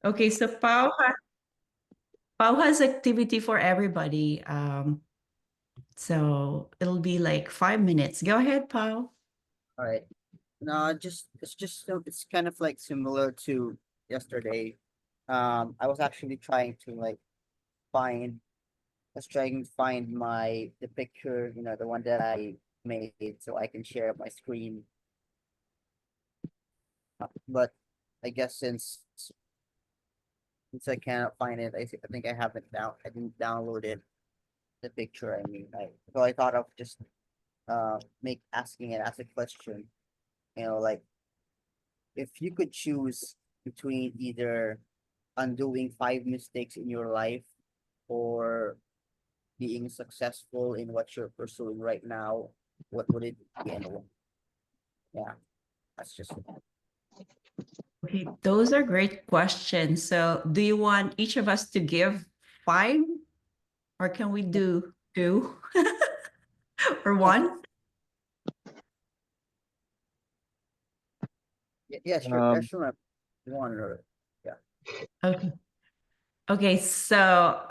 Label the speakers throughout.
Speaker 1: Okay, so Pau has activity for everybody. So it'll be like 5 minutes. Go ahead, Pau.
Speaker 2: All right. No, it's kind of like similar to yesterday. I was actually trying to like find I was trying to find the picture, the one that I made so I can share my screen. But I guess since I cannot find it, I think I didn't download it, the picture, I mean. So I thought of just make asking it as a question, like if you could choose between either undoing 5 mistakes in your life or being successful in what you're pursuing right now, what would it be and why? Yeah, that's just it.
Speaker 1: Okay, those are great questions. So do you want each of us to give five, or can we do two or one?
Speaker 2: Yeah, sure.
Speaker 3: Um,
Speaker 2: Sure. One or yeah.
Speaker 1: Okay. Okay, so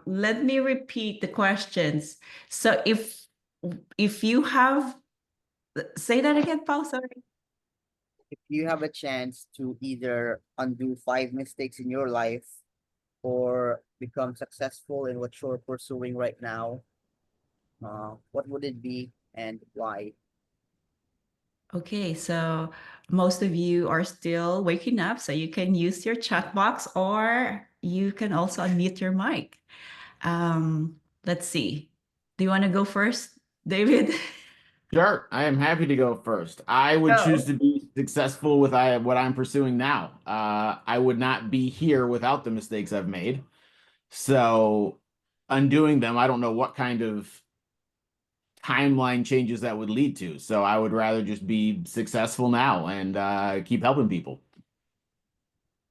Speaker 1: let me repeat the questions. So if you have, say that again, Paul, sorry.
Speaker 2: If you have a chance to either undo 5 mistakes in your life or become successful in what you're pursuing right now, what would it be and why?
Speaker 1: Okay, so most of you are still waking up, so you can use your chat box or you can also unmute your mic. Let's see. Do you want to go first, David?
Speaker 3: sure, I am happy to go first. I would choose
Speaker 1: Go.
Speaker 3: to be successful with what I'm pursuing now. I would not be here without the mistakes I've made. So undoing them, I don't know what kind of timeline changes that would lead to. So I would rather just be successful now and keep helping people.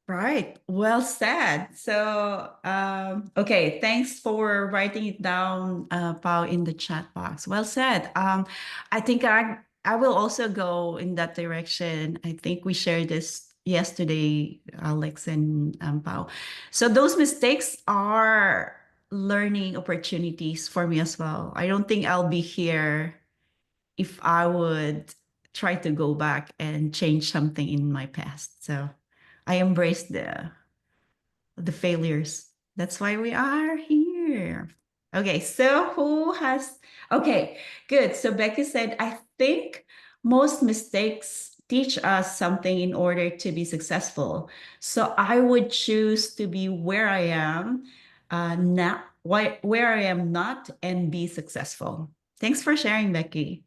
Speaker 1: Right. Well said. So, okay, thanks for writing it down, Pao, in the chat box. Well said. I think I will also go in that direction. I think we shared this yesterday, Alex and Pao. So those mistakes are learning opportunities for me as well. I don't think I'll be here if I would try to go back and change something in my past. So I embrace the failures. That's why we are here. Okay, so who has okay, good. So Becky said, I think most mistakes teach us something in order to be successful. So I would choose to be where I am, not where I am not, and be successful. Thanks for sharing, Becky.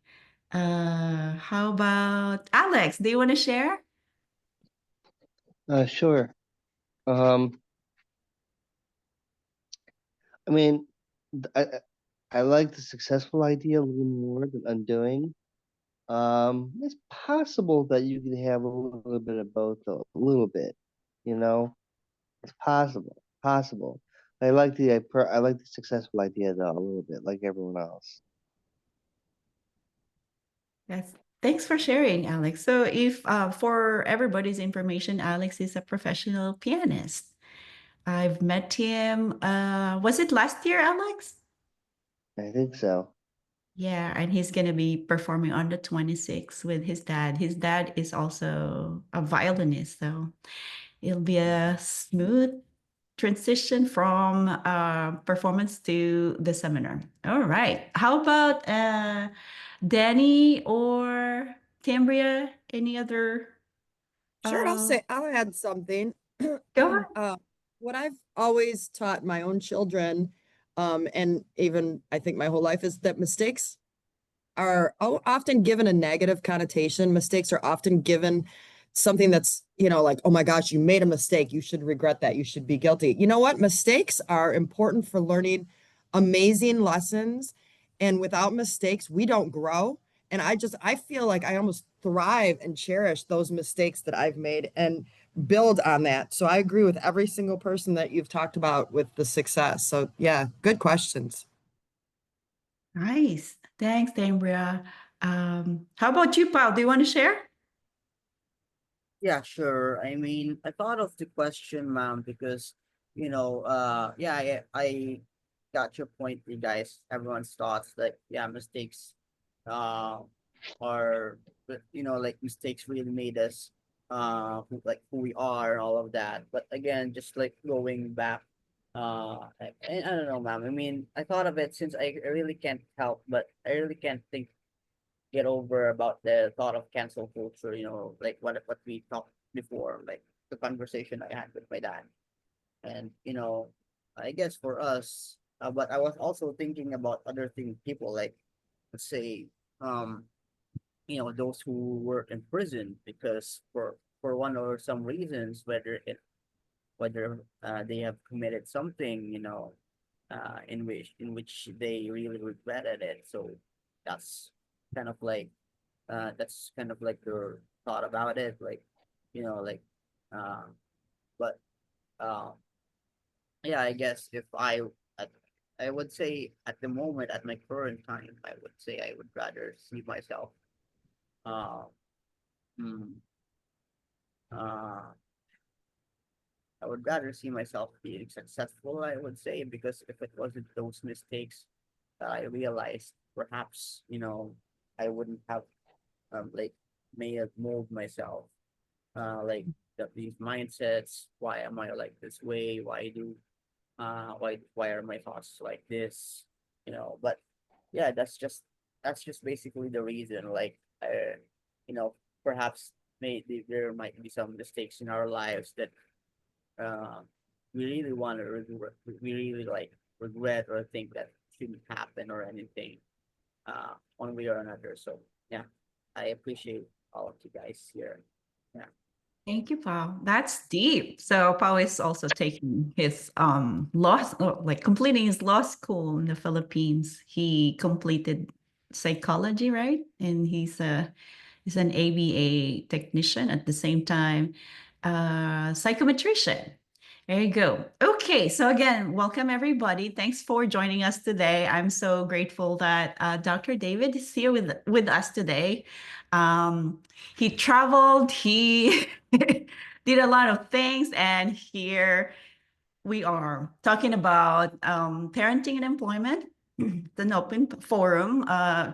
Speaker 1: How about Alex? Do you want to share?
Speaker 4: Sure. Um, I mean, I like the successful idea a little more than undoing. It's possible that you can have a little bit of both, though, a little bit. You know, it's possible. I like the successful idea though a little bit, like everyone else.
Speaker 1: Yes. Thanks for sharing, Alex. So, if for everybody's information, Alex is a professional pianist. I've met him. Was it last year, Alex?
Speaker 4: I think so.
Speaker 1: Yeah, and he's gonna be performing on the 26th with his dad. His dad is also a violinist, so it'll be a smooth transition from performance to the seminar. All right. How about Danny or Cambria? Any other?
Speaker 5: Sure,
Speaker 1: Uh,
Speaker 5: I'll add something.
Speaker 1: Go ahead.
Speaker 5: What I've always taught my own children, and even I think my whole life, is that mistakes are often given a negative connotation. Mistakes are often given something that's, like, oh my gosh, you made a mistake. You should regret that. You should be guilty. You know what? Mistakes are important for learning amazing lessons. And without mistakes, we don't grow. And I feel like I almost thrive and cherish those mistakes that I've made and build on that. So I agree with every single person that you've talked about with the success. So yeah, good questions.
Speaker 1: Nice. Thanks, Cambria. How about you, Paul? Do you want to share?
Speaker 2: Yeah, sure. I mean, I thought of the question, ma'am, because yeah, I got your point, you guys. Everyone's thoughts, like, yeah, mistakes, uh, are, but like mistakes really made us, like who we are, all of that. But again, just like going back, I don't know, ma'am. I mean, I thought of it since I really can't help, but I really can't get over about the thought of cancel culture, like what we talked before, like the conversation I had with my dad. And I guess for us, but I was also thinking about other things, people like, let's say, um, those who were in prison because for one or some reasons, whether they have committed something, in which they really regretted it. So that's kind of like that's kind of like your thought about it, like, like, uh, but uh, yeah, I guess if at, I would say at the moment, at my current time, I would say I would rather see myself, uh, mm, uh, I would rather see myself being successful, I would say, because if it wasn't those mistakes that I realized, perhaps, I wouldn't have, like, may have mold myself, like these mindsets. Why am I like this way? Why are my thoughts like this? But yeah, that's just basically the reason. Like, perhaps maybe there might be some mistakes in our lives that uh, we really want to regret, we really like regret or think that shouldn't happen or anything, one way or another. So yeah, I appreciate all of you guys here. Yeah.
Speaker 1: Thank you, Pao. That's deep. So Pao is also taking his like completing his law school in the Philippines. He completed psychology, right? And he's an ABA technician at the same time, psychometrician. There you go. Okay, so again, welcome everybody. Thanks for joining us today. I'm so grateful that Dr. David is here with us today. He traveled, he did a lot of things, and here we are talking about parenting and employment. It's an open forum,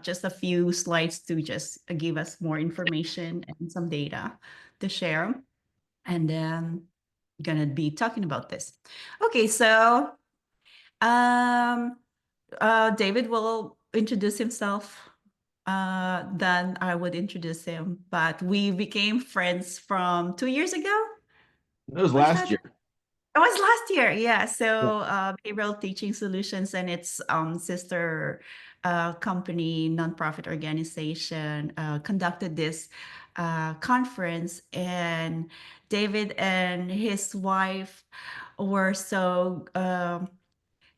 Speaker 1: just a few slides to just give us more information and some data to share. And then gonna be talking about this. Okay, so um, David will introduce himself. Then I would introduce him. But we became friends from 2 years ago.
Speaker 3: It was
Speaker 1: Was
Speaker 3: last
Speaker 1: that?
Speaker 3: year.
Speaker 1: It was last year, yeah. So Behavioral Teaching Solutions and its sister company, nonprofit organization, conducted this conference, and David and his wife were so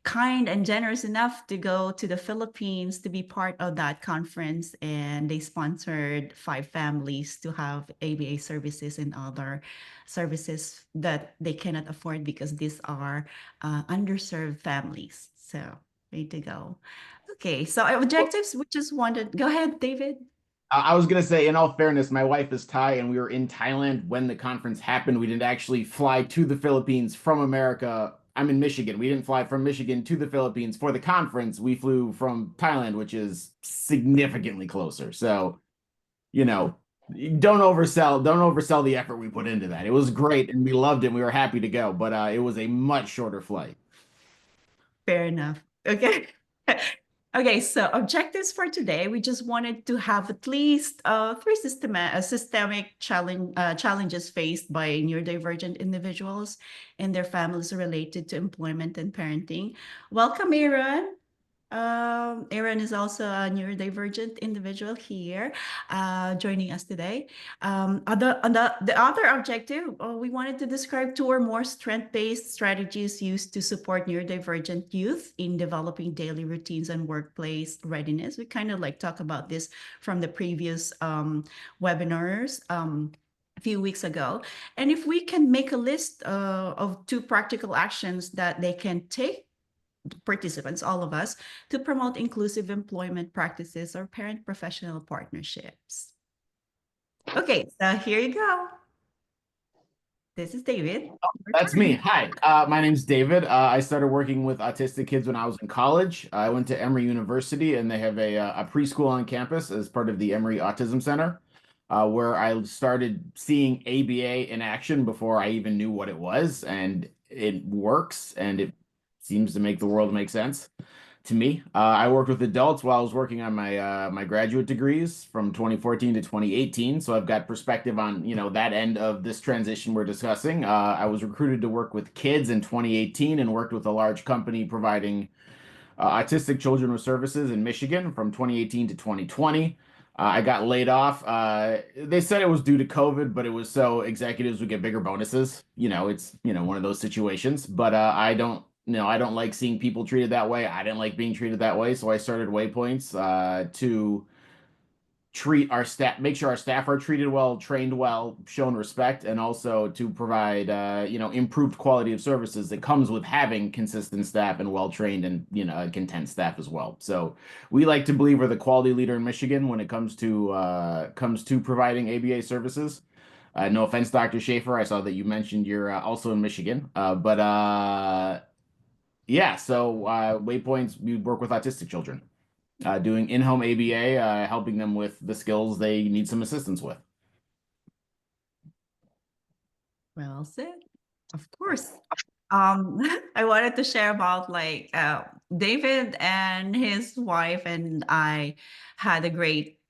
Speaker 1: kind and generous enough to go to the Philippines to be part of that conference. And they sponsored 5 families to have ABA services and other services that they cannot afford because these are underserved families. So way to go. Okay, so objectives, we just wanted, go ahead, David.
Speaker 3: I was gonna say, in all fairness, my wife is Thai, and we were in Thailand when the conference happened. We didn't actually fly to the Philippines from America. I'm in Michigan. We didn't fly from Michigan to the Philippines for the conference. We flew from Thailand, which is significantly closer. So, you know, don't oversell the effort we put into that. It was great, and we loved it. And we were happy to go, but it was a much shorter flight.
Speaker 1: Fair enough. Okay. Okay, so objectives for today, we just wanted to have at least three systemic challenges faced by neurodivergent individuals and their families related to employment and parenting. Welcome, Aaron. Aaron is also a neurodivergent individual here, joining us today. The other objective, we wanted to describe 2 or more strength-based strategies used to support neurodivergent youth in developing daily routines and workplace readiness. We kind of like talk about this from the previous webinars. A few weeks ago. And if we can make a list of 2 practical actions that they can take, participants, all of us, to promote inclusive employment practices or parent-professional partnerships. Okay, so here you go. This is David. Your
Speaker 3: That's
Speaker 1: turn.
Speaker 3: me. Hi, my name's David. I started working with autistic kids when I was in college. I went to Emory University, and they have a preschool on campus as part of the Emory Autism Center, where I started seeing ABA in action before I even knew what it was, and it works, and it seems to make the world make sense to me. I worked with adults while I was working on my graduate degrees from 2014 to 2018. So I've got perspective on, that end of this transition we're discussing. I was recruited to work with kids in 2018 and worked with a large company providing autistic children with services in Michigan from 2018 to 2020. I got laid off. They said it was due to COVID, but it was so executives would get bigger bonuses. It's, one of those situations. But I don't like seeing people treated that way. I didn't like being treated that way. So I started Waypoints to treat our staff, make sure our staff are treated well, trained well, shown respect, and also to provide, improved quality of services that comes with having consistent staff and well-trained and, content staff as well. So we like to believe we're the quality leader in Michigan when it comes to providing ABA services. No offense, Dr. Schaefer. I saw that you mentioned you're also in Michigan. Yeah, so Waypoints, we work with autistic children, doing in-home ABA, helping them with the skills they need some assistance with.
Speaker 1: Well said. Of course. I wanted to share about David and his wife and I had a great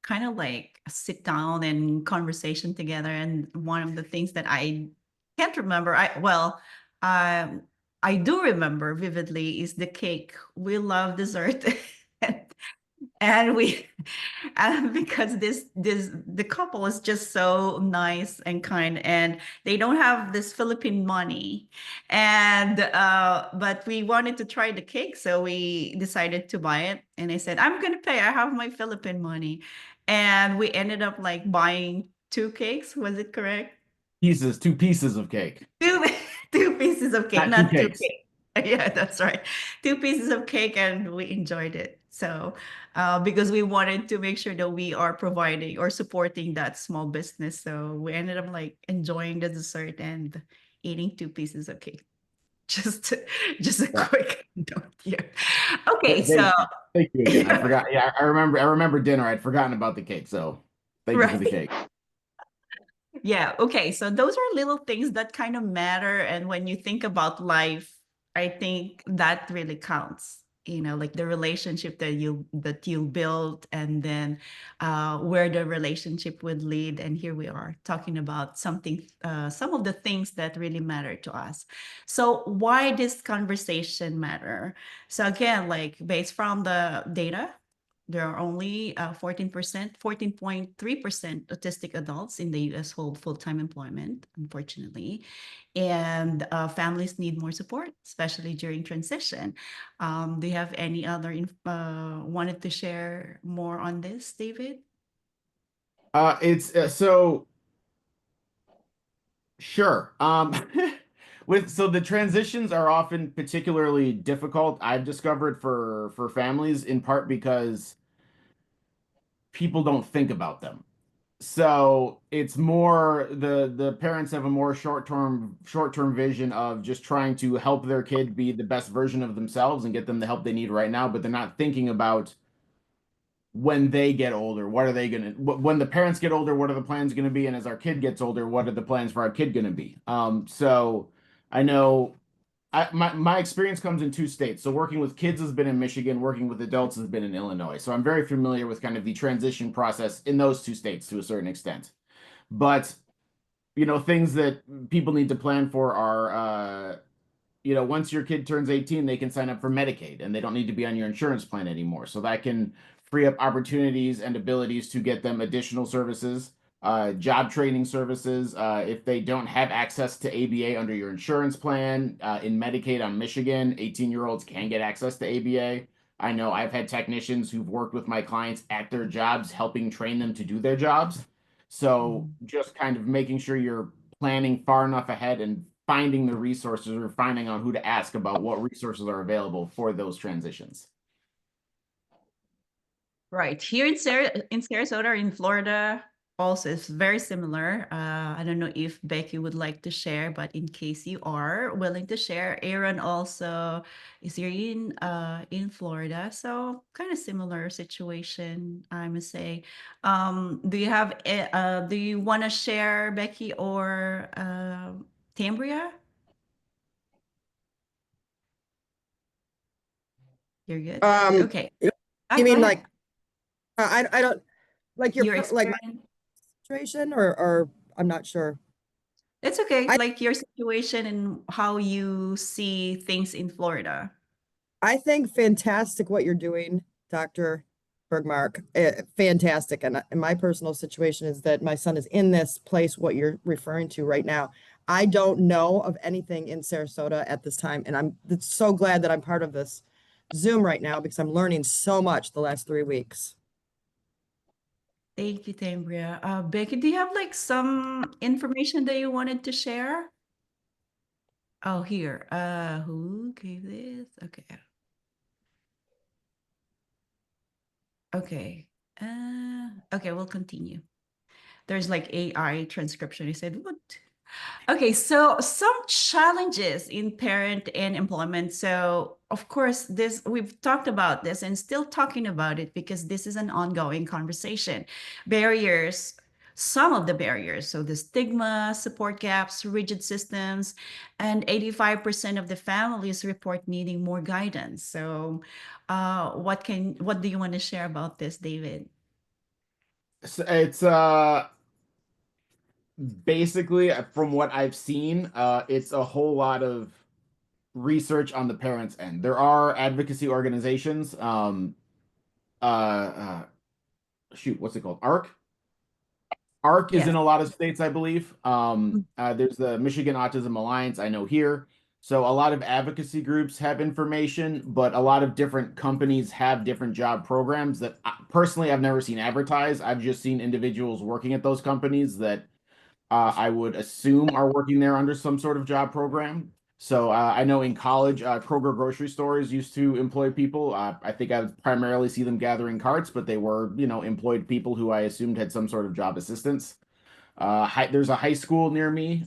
Speaker 1: kind of like sit down and conversation together. And one of the things that I can't remember, I do remember vividly is the cake. We love dessert. And we because the couple is just so nice and kind, and they don't have this Philippine money, and but we wanted to try the cake, so we decided to buy it, and I said, I'm gonna pay, I have my Philippine money, and we ended up like buying two cakes. Was it correct?
Speaker 3: Two pieces of cake.
Speaker 1: Two pieces of cake,
Speaker 3: Not two
Speaker 1: not two
Speaker 3: cakes.
Speaker 1: cakes. Yeah, that's right. Two pieces of cake, and we enjoyed it. So, because we wanted to make sure that we are providing or supporting that small business. So we ended up like enjoying the dessert and eating two pieces of cake. Just, just a
Speaker 3: Yeah.
Speaker 1: quick note here. Okay,
Speaker 3: Thank
Speaker 1: so
Speaker 3: thank you again. I forgot. Yeah, I remember dinner. I'd forgotten about the cake. So thank you for the
Speaker 1: right.
Speaker 3: cake.
Speaker 1: Yeah, okay. So those are little things that kind of matter. And when you think about life, I think that really counts. Like the relationship that you build, and then where the relationship would lead. And here we are talking about some of the things that really matter to us. So why this conversation matter? So again, like based from the data, there are only 14.3% autistic adults in the US hold full-time employment, unfortunately. And families need more support, especially during transition. Do you have any other wanted to share more on this, David?
Speaker 3: It's so sure. So the transitions are often particularly difficult, I've discovered for families, in part because people don't think about them. So it's more the parents have a more short-term vision of just trying to help their kid be the best version of themselves and get them the help they need right now, but they're not thinking about when they get older, what are they gonna when the parents get older, what are the plans gonna be? And as our kid gets older, what are the plans for our kid gonna be? So I know my experience comes in two states. So working with kids has been in Michigan, working with adults has been in Illinois. So I'm very familiar with kind of the transition process in those two states to a certain extent. But things that people need to plan for are once your kid turns 18, they can sign up for Medicaid and they don't need to be on your insurance plan anymore. So that can free up opportunities and abilities to get them additional services, job training services. If they don't have access to ABA under your insurance plan, in Medicaid on Michigan, 18-year-olds can get access to ABA. I know I've had technicians who've worked with my clients at their jobs, helping train them to do their jobs. So just kind of making sure you're planning far enough ahead and finding the resources or finding out who to ask about what resources are available for those transitions.
Speaker 1: Right. Here in Sarasota, in Florida, also is very similar. I don't know if Becky would like to share, but in case you are willing to share, Aaron also is here in Florida, so kind of similar situation, I must say. Do you have do you want to share, Becky or Tambria? You're good. Okay.
Speaker 5: You
Speaker 1: Go
Speaker 5: mean
Speaker 1: ahead.
Speaker 5: like, I don't, like your,
Speaker 1: Your
Speaker 5: like my
Speaker 1: experience.
Speaker 5: situation, or I'm not sure.
Speaker 1: It's okay.
Speaker 5: I,
Speaker 1: Like your situation and how you see things in Florida.
Speaker 5: I think fantastic what you're doing, Dr. Bergmark. Fantastic. And my personal situation is that my son is in this place, what you're referring to right now. I don't know of anything in Sarasota at this time, and I'm so glad that I'm part of this Zoom right now because I'm learning so much the last 3 weeks.
Speaker 1: Thank you, Tambria. Becky, do you have like some information that you wanted to share? Oh, here. Who gave this? Okay. Okay. Okay, we'll continue. There's like AI transcription. He said, what? Okay, so some challenges in parent and employment. So, of course, this we've talked about this and still talking about it because this is an ongoing conversation. Barriers, some of the barriers. So the stigma, support gaps, rigid systems, and 85% of the families report needing more guidance. So, what do you want to share about this, David?
Speaker 3: It's basically, from what I've seen, it's a whole lot of research on the parents' end. There are advocacy organizations, shoot, what's it called? ARC is
Speaker 1: Yes.
Speaker 3: in a lot of states, I believe. There's the Michigan Autism Alliance, I know here. So a lot of advocacy groups have information, but a lot of different companies have different job programs that personally I've never seen advertised. I've just seen individuals working at those companies that I would assume are working there under some sort of job program. So I know in college, Kroger grocery stores used to employ people. I think I would primarily see them gathering carts, but they were, employed people who I assumed had some sort of job assistance. There's a high school near me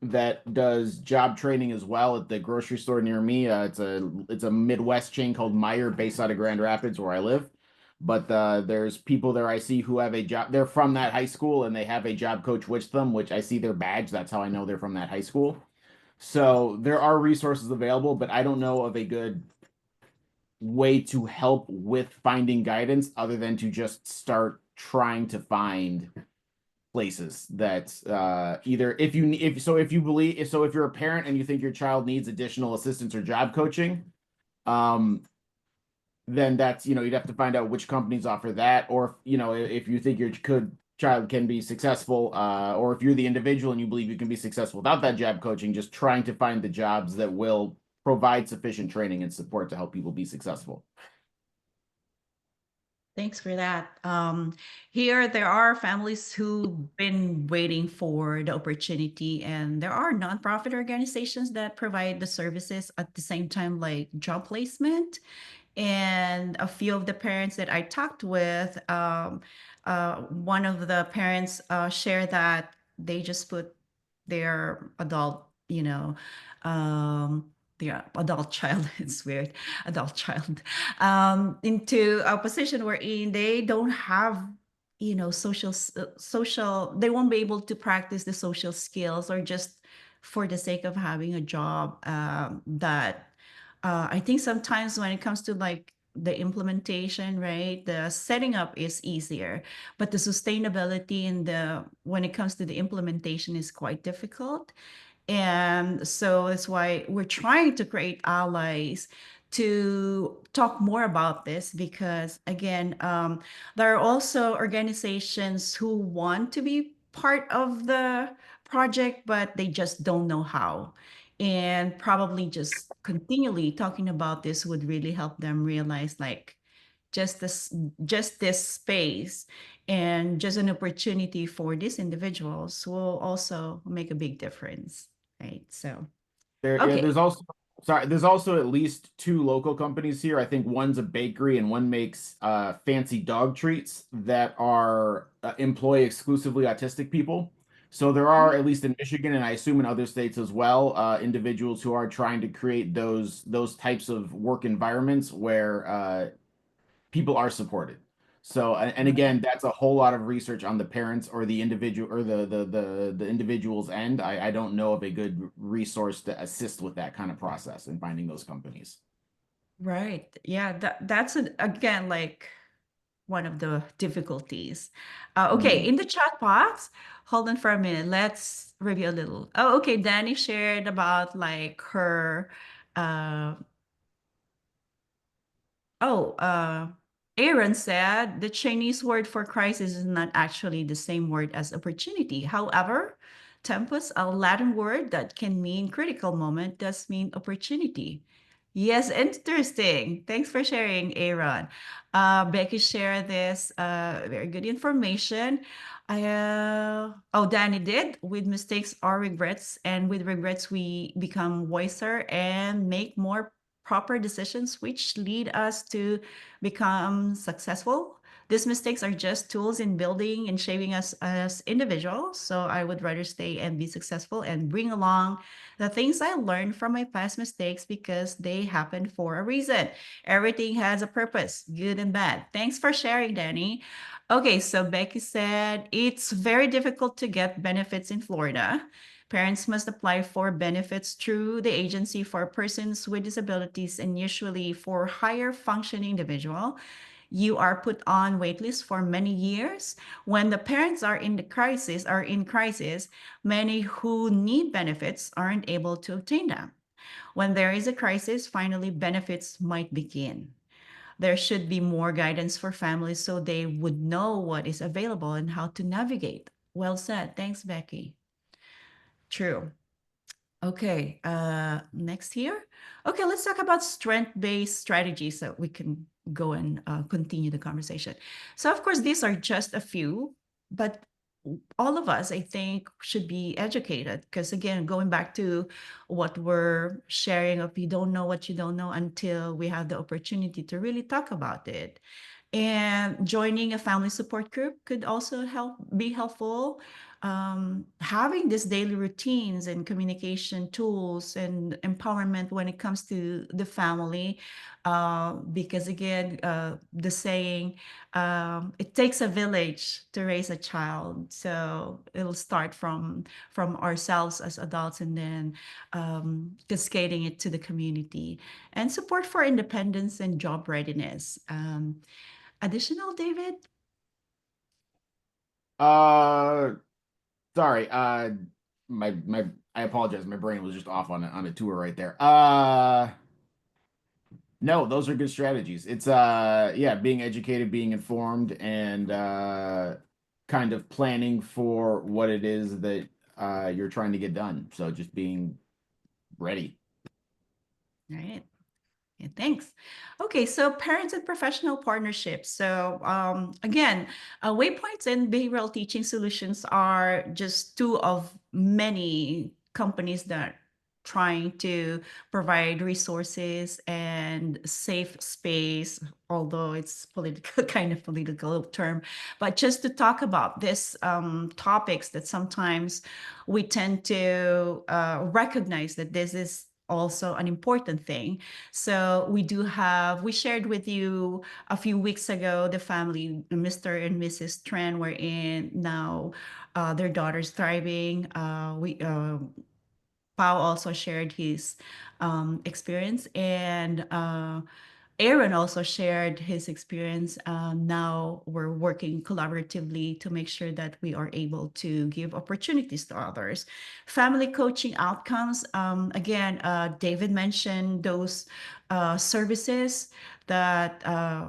Speaker 3: that does job training as well at the grocery store near me. It's a Midwest chain called Meyer, based out of Grand Rapids, where I live. But there's people there I see who have a job. They're from that high school and they have a job coach with them, which I see their badge. That's how I know they're from that high school. So there are resources available, but I don't know of a good way to help with finding guidance other than to just start trying to find places that either if you're a parent and you think your child needs additional assistance or job coaching, then that's, you'd have to find out which companies offer that, or if you think your child can be successful, or if you're the individual and you believe you can be successful without that job coaching, just trying to find the jobs that will provide sufficient training and support to help people be successful.
Speaker 1: Thanks for that. Here, there are families who've been waiting for the opportunity, and there are nonprofit organizations that provide the services at the same time, like job placement. And a few of the parents that I talked with, one of the parents shared that they just put their adult, their adult child, it's weird, adult child, into a position wherein they don't have, social, they won't be able to practice the social skills or just for the sake of having a job that I think sometimes when it comes to like the implementation, right, the setting up is easier, but the sustainability and when it comes to the implementation is quite difficult. And so that's why we're trying to create allies to talk more about this because, again, there are also organizations who want to be part of the project, but they just don't know how. And probably just continually talking about this would really help them realize like just this space and just an opportunity for these individuals will also make a big difference, right? So,
Speaker 3: Yeah,
Speaker 1: okay.
Speaker 3: there's also Sorry, there's also at least 2 local companies here. I think one's a bakery and one makes fancy dog treats that are employ exclusively autistic people. So there are, at least in Michigan, and I assume in other states as well, individuals who are trying to create those types of work environments where people are supported. So, and again, that's a whole lot of research on the parents or the individual or the individual's end. I don't know of a good resource to assist with that kind of process and finding those companies.
Speaker 1: Right. Yeah, that's again like one of the difficulties. Okay, in the chat box, hold on for a minute. Let's review a little. Oh, okay. Danny shared about like her uh Oh, Aaron said the Chinese word for crisis is not actually the same word as opportunity. However, tempus, a Latin word that can mean critical moment, does mean opportunity. Yes, interesting. Thanks for sharing, Aaron. Becky shared this very good information. Oh, Danny did. With mistakes are regrets, and with regrets we become wiser and make more proper decisions which lead us to become successful. These mistakes are just tools in building and shaping us as individuals. So I would rather stay and be successful and bring along the things I learned from my past mistakes because they happened for a reason. Everything has a purpose, good and bad. Thanks for sharing, Danny. Okay, so Becky said it's very difficult to get benefits in Florida. Parents must apply for benefits through the Agency for Persons with Disabilities and usually for higher functioning individual. You are put on waitlist for many years. When the parents are in crisis, many who need benefits aren't able to obtain them. When there is a crisis, finally benefits might begin. There should be more guidance for families so they would know what is available and how to navigate. Well said. Thanks, Becky. True. Okay, next here. Okay, let's talk about strength-based strategies so we can go and continue the conversation. So, of course, these are just a few, but all of us, I think, should be educated because, again, going back to what we're sharing, if you don't know what you don't know until we have the opportunity to really talk about it. And joining a family support group could also be helpful. Having these daily routines and communication tools and empowerment when it comes to the family, because again, the saying, it takes a village to raise a child. So it'll start from ourselves as adults and then cascading it to the community and support for independence and job readiness. Additional, David?
Speaker 3: Sorry. My I apologize. My brain was just off on a tour right there. No, those are good strategies. It's yeah, being educated, being informed, and kind of planning for what it is that you're trying to get done. So just being ready.
Speaker 1: All right. Yeah, thanks. Okay, so parents and professional partnerships. So again, Waypoints and behavioral teaching solutions are just two of many companies that trying to provide resources and safe space, although it's political, kind of political term, but just to talk about this topics that sometimes we tend to recognize that this is also an important thing. So we shared with you a few weeks ago, the family, Mr. and Mrs. Tran were in now, their daughter's thriving. Pao also shared his experience and Aaron also shared his experience. Now we're working collaboratively to make sure that we are able to give opportunities to others. Family coaching outcomes. Again, David mentioned those services that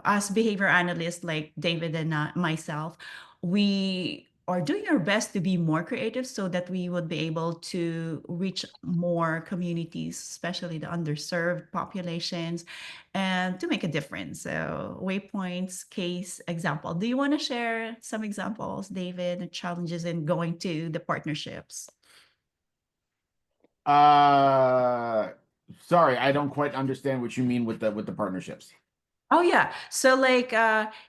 Speaker 1: as behavior analysts like David and myself, we are doing our best to be more creative so that we would be able to reach more communities, especially the underserved populations, and to make a difference. So Waypoints case example. Do you want to share some examples, David, and challenges in going to the partnerships?
Speaker 3: sorry, I don't quite understand what you mean with the partnerships.
Speaker 1: Oh yeah. So like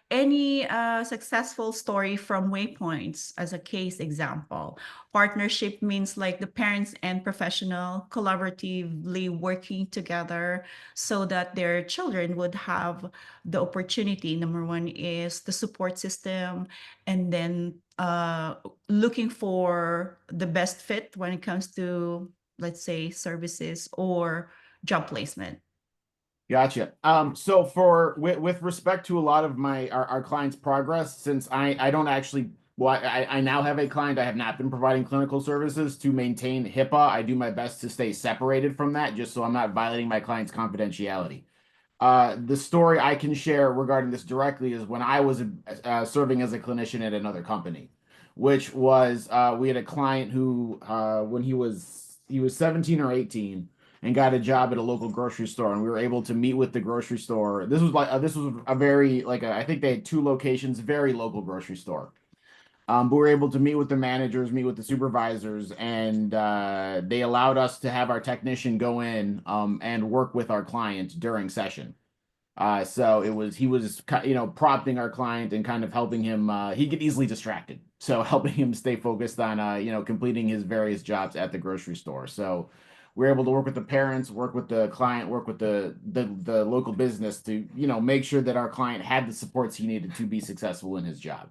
Speaker 1: any successful story from Waypoints as a case example. Partnership means like the parents and professional collaboratively working together so that their children would have the opportunity. Number one is the support system, and then looking for the best fit when it comes to, let's say, services or job placement.
Speaker 3: Gotcha. So with respect to a lot of our clients' progress, since I don't actually, well, I now have a client, I have not been providing clinical services to maintain HIPAA. I do my best to stay separated from that, just so I'm not violating my client's confidentiality. The story I can share regarding this directly is when I was serving as a clinician at another company, which was we had a client who when he was 17 or 18 and got a job at a local grocery store, and we were able to meet with the grocery store. This was a very I think they had 2 locations, very local grocery store. But we were able to meet with the managers, meet with the supervisors, and they allowed us to have our technician go in and work with our client during session. So he was prompting our client and kind of helping him. He get easily distracted, so helping him stay focused on completing his various jobs at the grocery store. So we're able to work with the parents, work with the client, work with the local business to make sure that our client had the supports he needed to be successful in his job.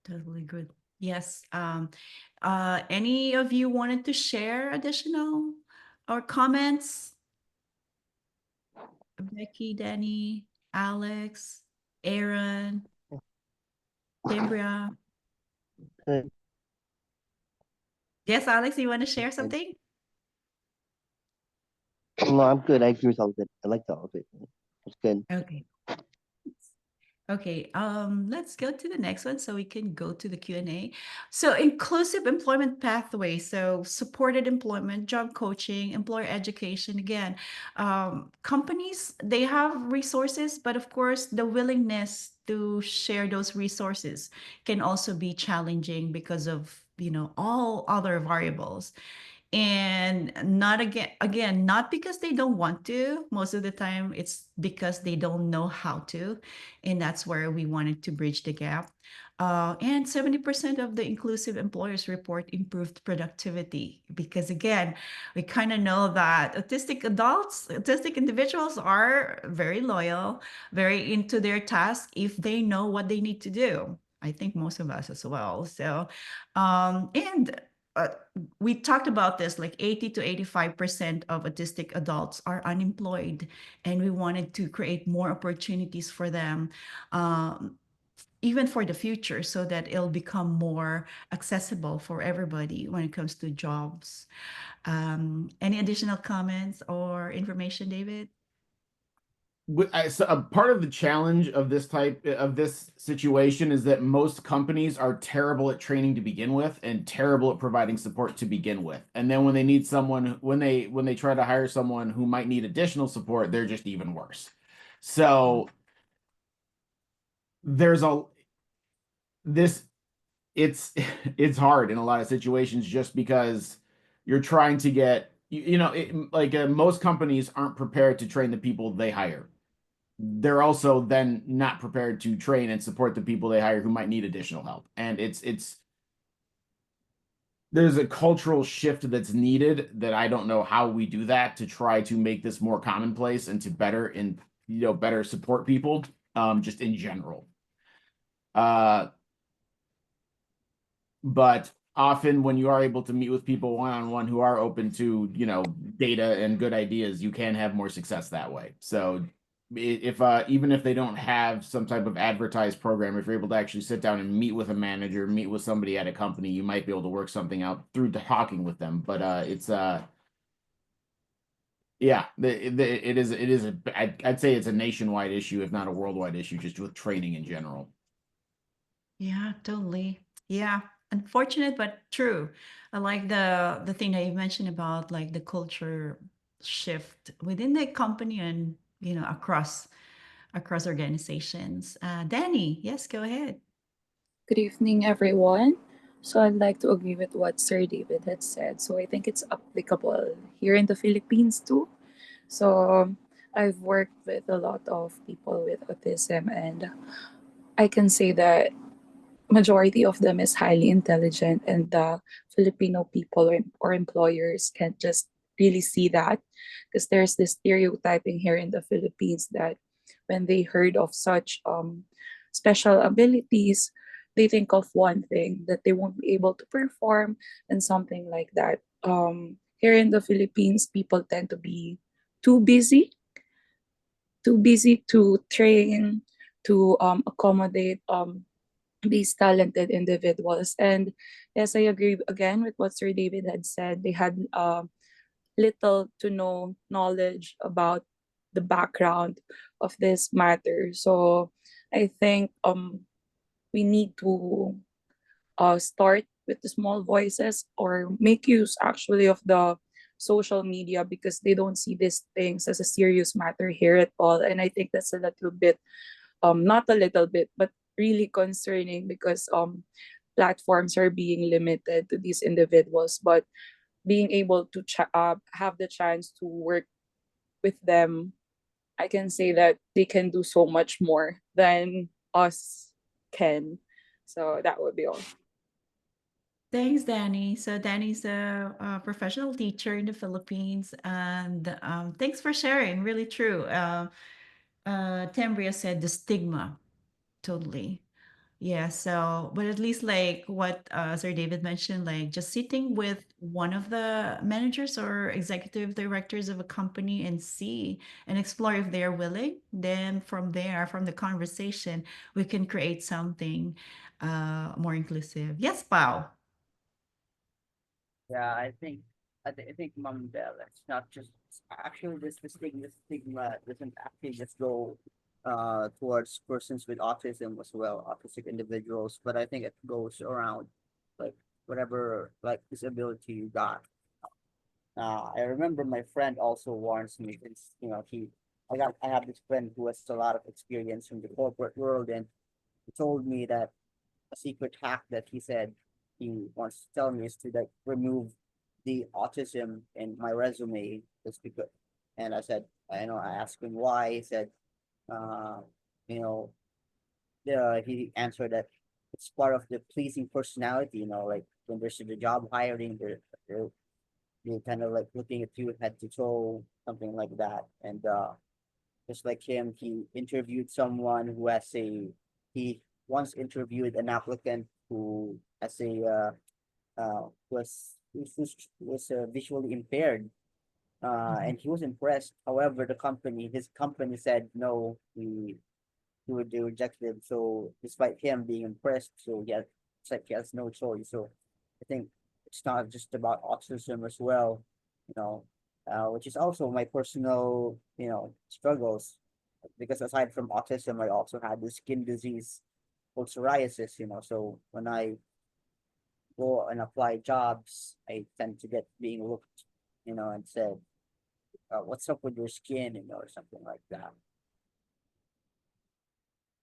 Speaker 1: Totally good. Yes. Any of you wanted to share additional or comments? Becky, Danny, Alex, Aaron, Timbria.
Speaker 4: Good.
Speaker 1: Yes, Alex, you want to share something?
Speaker 4: No, I'm good. I agree with all of it. I like all of it. It's good.
Speaker 1: Okay. Okay, let's go to the next one so we can go to the Q&A. So inclusive employment pathway, so supported employment, job coaching, employer education. Again, companies, they have resources, but of course, the willingness to share those resources can also be challenging because of, all other variables. And not not because they don't want to. Most of the time it's because they don't know how to, and that's where we wanted to bridge the gap. And 70% of the inclusive employers report improved productivity, because again, we kind of know that autistic individuals are very loyal, very into their task if they know what they need to do. I think most of us as well. So and we talked about this, like 80 to 85% of autistic adults are unemployed, and we wanted to create more opportunities for them, even for the future, so that it'll become more accessible for everybody when it comes to jobs. Any additional comments or information, David?
Speaker 3: So a part of the challenge of this situation is that most companies are terrible at training to begin with and terrible at providing support to begin with. And then when they need someone, when they try to hire someone who might need additional support, they're just even worse. So it's hard in a lot of situations, just because you're trying to get, most companies aren't prepared to train the people they hire. They're also then not prepared to train and support the people they hire who might need additional help. And there's a cultural shift that's needed that I don't know how we do that to try to make this more commonplace and to better support people, just in general. But often when you are able to meet with people one-on-one who are open to, data and good ideas, you can have more success that way. So if even if they don't have some type of advertised program, if you're able to actually sit down and meet with a manager, meet with somebody at a company, you might be able to work something out through talking with them. But yeah, it is I'd say it's a nationwide issue, if not a worldwide issue, just with training in general.
Speaker 1: Yeah, totally. Yeah, unfortunate but true. I like the thing that you mentioned about like the culture shift within the company and across organizations. Danny, yes, go ahead.
Speaker 6: Good evening, everyone. So I'd like to agree with what Sir David had said. So I think it's applicable here in the Philippines too. So I've worked with a lot of people with autism, and I can say that majority of them is highly intelligent, and the Filipino people or employers can't just really see that, because there's this stereotyping here in the Philippines that when they heard of such special abilities, they think of one thing, that they won't be able to perform and something like that. Here in the Philippines, people tend to be too busy, too busy to train, to accommodate these talented individuals. And yes, I agree again with what Sir David had said. They had little to no knowledge about the background of this matter. So I think we need to start with the small voices, or make use actually of the social media, because they don't see these things as a serious matter here at all. And I think that's a little bit, not a little bit, but really concerning, because platforms are being limited to these individuals. But being able to have the chance to work with them, I can say that they can do so much more than us can. So that would be all.
Speaker 1: Thanks, Danny. So Danny's a professional teacher in the Philippines, and thanks for sharing. Really true. Tambria said the stigma, totally. Yeah. So, but at least like what Sir David mentioned, like just sitting with one of the managers or executive directors of a company and see and explore if they're willing. Then from there, from the conversation, we can create something more inclusive. Yes, Pao.
Speaker 2: Yeah, I think Mom Bell, it's not just actually this stigma doesn't actually just go towards persons with autism as well, autistic individuals, but I think it goes around like whatever like disability you got. I remember my friend also warns me since I have this friend who has a lot of experience from the corporate world, and he told me that a secret hack that he said he wants to tell me is to like remove the autism in my resume just because. And I said, I know, I asked him why. He said, uh, you know, he answered that it's part of the pleasing personality. Like when there's the job hiring, they're kind of like looking at you head to toe, something like that. And just like him, he interviewed someone who has he once interviewed an applicant who has was visually impaired, and he was impressed. However, his company said no, they rejected him. So despite him being impressed, so it's like he has no choice. So I think it's not just about autism as well, you know, which is also my personal, struggles. Because aside from autism, I also had the skin disease called psoriasis. So when I go and apply jobs, I tend to get being looked, and said, "What's up with your skin?" Or something like that.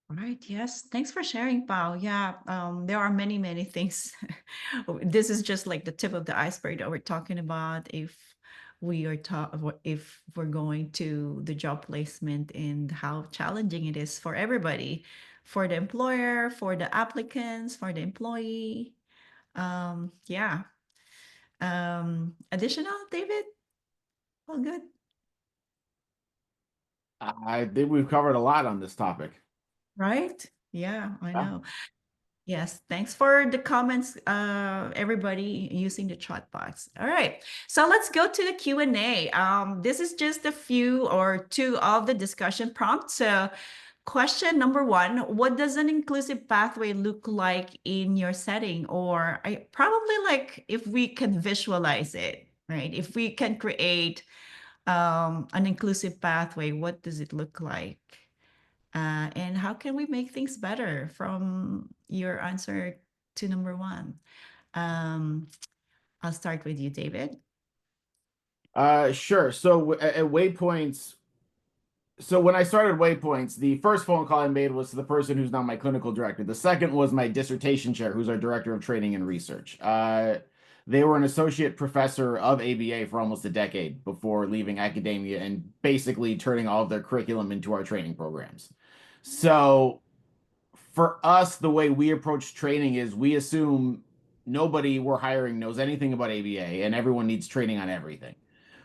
Speaker 1: Right. Yes. Thanks for sharing, Pao. Yeah. There are many, many things. This is just like the tip of the iceberg that we're talking about. If we're going to the job placement, and how challenging it is for everybody, for the employer, for the applicants, for the employee. Yeah. Additional, David? All good.
Speaker 3: I think we've covered a lot on this topic.
Speaker 1: Right? Yeah, I
Speaker 3: Yeah.
Speaker 1: know. Yes, thanks for the comments, everybody using the chat box. All right, so let's go to the Q&A. This is just a few or two of the discussion prompts. So question number one, what does an inclusive pathway look like in your setting? Or probably like if we can visualize it, right? If we can create an inclusive pathway, what does it look like? And how can we make things better from your answer to number one? Um, I'll start with you, David.
Speaker 3: Sure. So at Waypoints, So when I started Waypoints, the first phone call I made was to the person who's now my clinical director. The second was my dissertation chair, who's our director of training and research. They were an associate professor of ABA for almost a decade before leaving academia and basically turning all of their curriculum into our training programs. So for us, the way we approach training is we assume nobody we're hiring knows anything about ABA and everyone needs training on everything,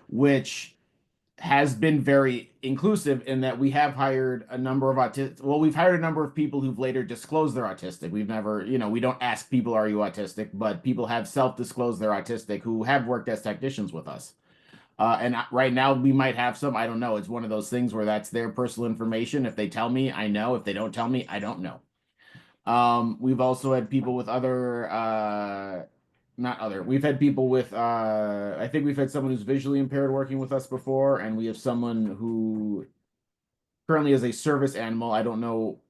Speaker 3: which has been very inclusive in that we have hired a number of we've hired a number of people who've later disclosed they're autistic. We've never, we don't ask people, are you autistic? But people have self-disclosed they're autistic who have worked as technicians with us. And right now we might have some, I don't know. It's one of those things where that's their personal information. If they tell me, I know. If they don't tell me, I don't know. We've also had people with we've had people with, I think we've had someone who's visually impaired working with us before, and we have someone who currently is a service animal. I don't know.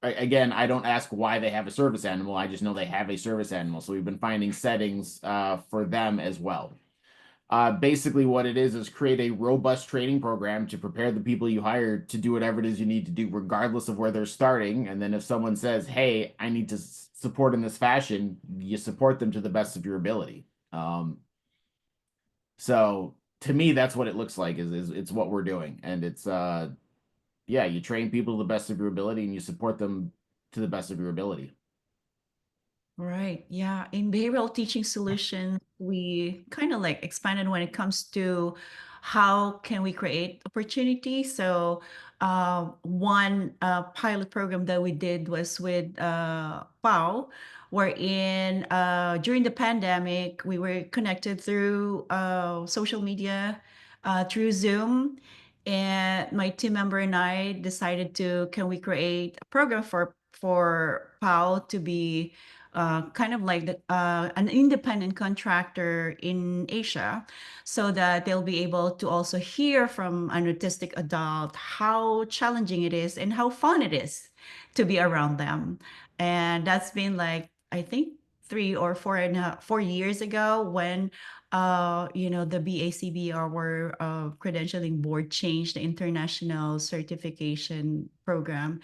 Speaker 3: Again, I don't ask why they have a service animal. I just know they have a service animal. So we've been finding settings for them as well. Basically what it is create a robust training program to prepare the people you hire to do whatever it is you need to do, regardless of where they're starting. And then if someone says, hey, I need to support in this fashion, you support them to the best of your ability. So to me, that's what it looks like is it's what we're doing. And it's, yeah, you train people to the best of your ability and you support them to the best of your ability.
Speaker 1: Right. Yeah. In behavioral teaching solutions, we kind of like expanded when it comes to how can we create opportunity. So one pilot program that we did was with PAO, wherein during the pandemic, we were connected through social media, through Zoom. And my team member and I decided can we create a program for PAO to be kind of like an independent contractor in Asia, so that they'll be able to also hear from an autistic adult how challenging it is and how fun it is to be around them. And that's been like, I think 4 years ago when the BACB, our credentialing board, changed the international certification program,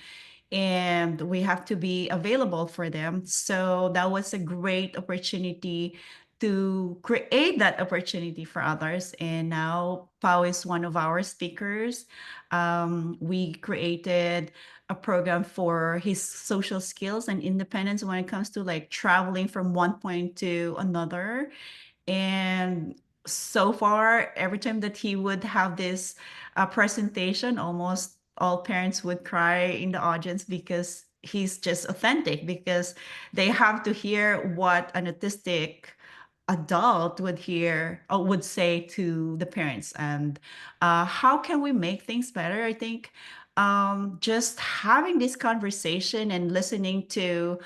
Speaker 1: and we have to be available for them. So that was a great opportunity to create that opportunity for others. And now Pau is one of our speakers. We created a program for his social skills and independence when it comes to like traveling from one point to another. And so far, every time that he would have this presentation, almost all parents would cry in the audience because he's just authentic, because they have to hear what an autistic adult would hear or would say to the parents. And how can we make things better? I think just having this conversation and listening to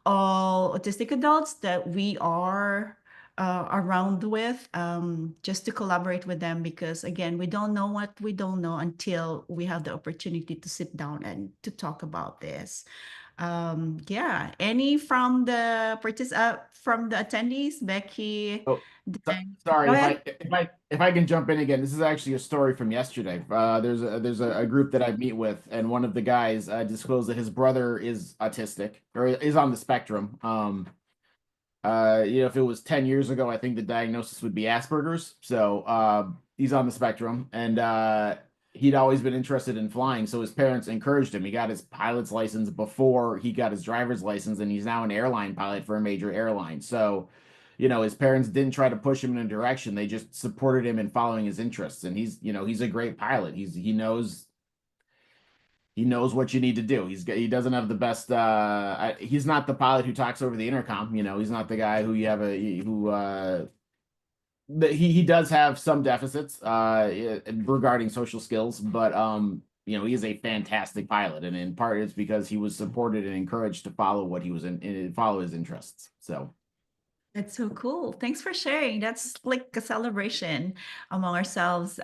Speaker 1: all autistic adults that we are around with, just to collaborate with them, because again, we don't know what we don't know until we have the opportunity to sit down and to talk about this. Yeah, any from from the attendees, Becky?
Speaker 3: Oh,
Speaker 1: Dan?
Speaker 3: sorry
Speaker 1: Go
Speaker 3: if
Speaker 1: ahead.
Speaker 3: I can jump in again. This is actually a story from yesterday. There's a group that I meet with, and one of the guys disclosed that his brother is autistic or is on the spectrum. If it was 10 years ago, I think the diagnosis would be Asperger's. So he's on the spectrum, and he'd always been interested in flying. So his parents encouraged him. He got his pilot's license before he got his driver's license, and he's now an airline pilot for a major airline. So, his parents didn't try to push him in a direction. They just supported him in following his interests. And he's a great pilot. He knows what you need to do. He doesn't have the best. He's not the pilot who talks over the intercom. He's not the guy who you have he does have some deficits regarding social skills, but he is a fantastic pilot, and in part it's because he was supported and encouraged to follow what he was follow his interests. So.
Speaker 1: That's so cool. Thanks for sharing. That's like a celebration among ourselves.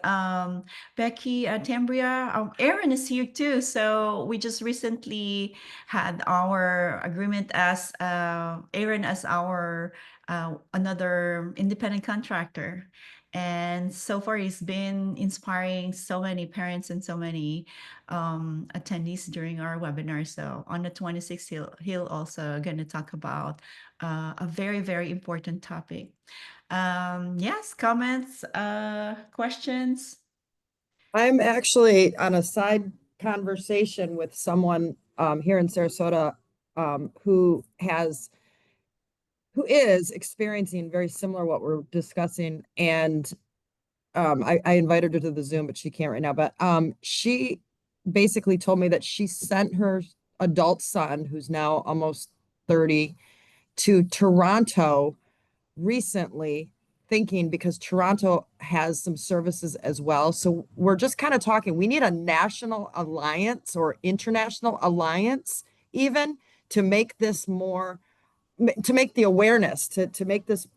Speaker 1: Becky, Tambria, Aaron is here too. So we just recently had our agreement as Aaron as our another independent contractor. And so far, he's been inspiring so many parents and so many attendees during our webinar. So on the 26th, he'll also going to talk about a very, very important topic. Yes, comments, questions?
Speaker 5: I'm actually on a side conversation with someone here in Sarasota who is experiencing very similar what we're discussing. And I invited her to the Zoom, but she can't right now. But she basically told me that she sent her adult son, who's now almost 30, to Toronto recently, thinking because Toronto has some services as well. So we're just kind of talking, we need a national alliance or international alliance even to make this more, to make the awareness, to make this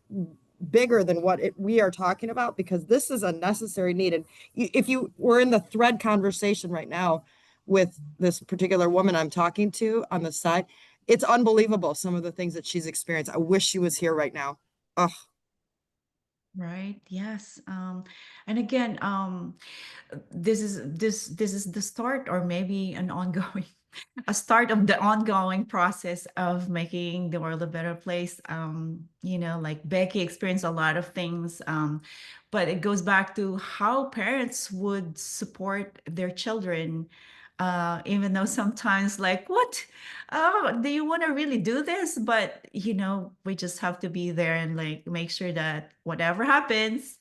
Speaker 5: bigger than what we are talking about, because this is a necessary need. And if you were in the thread conversation right now with this particular woman I'm talking to on the side, it's unbelievable some of the things that she's experienced. I wish she was here right now. Oh,
Speaker 1: Right. Yes. And again, this is the start, or maybe an ongoing, a start of the ongoing process of making the world a better place. Like Becky experienced a lot of things, but it goes back to how parents would support their children, even though sometimes like, what? Oh, do you want to really do this? But we just have to be there and like make sure that whatever happens,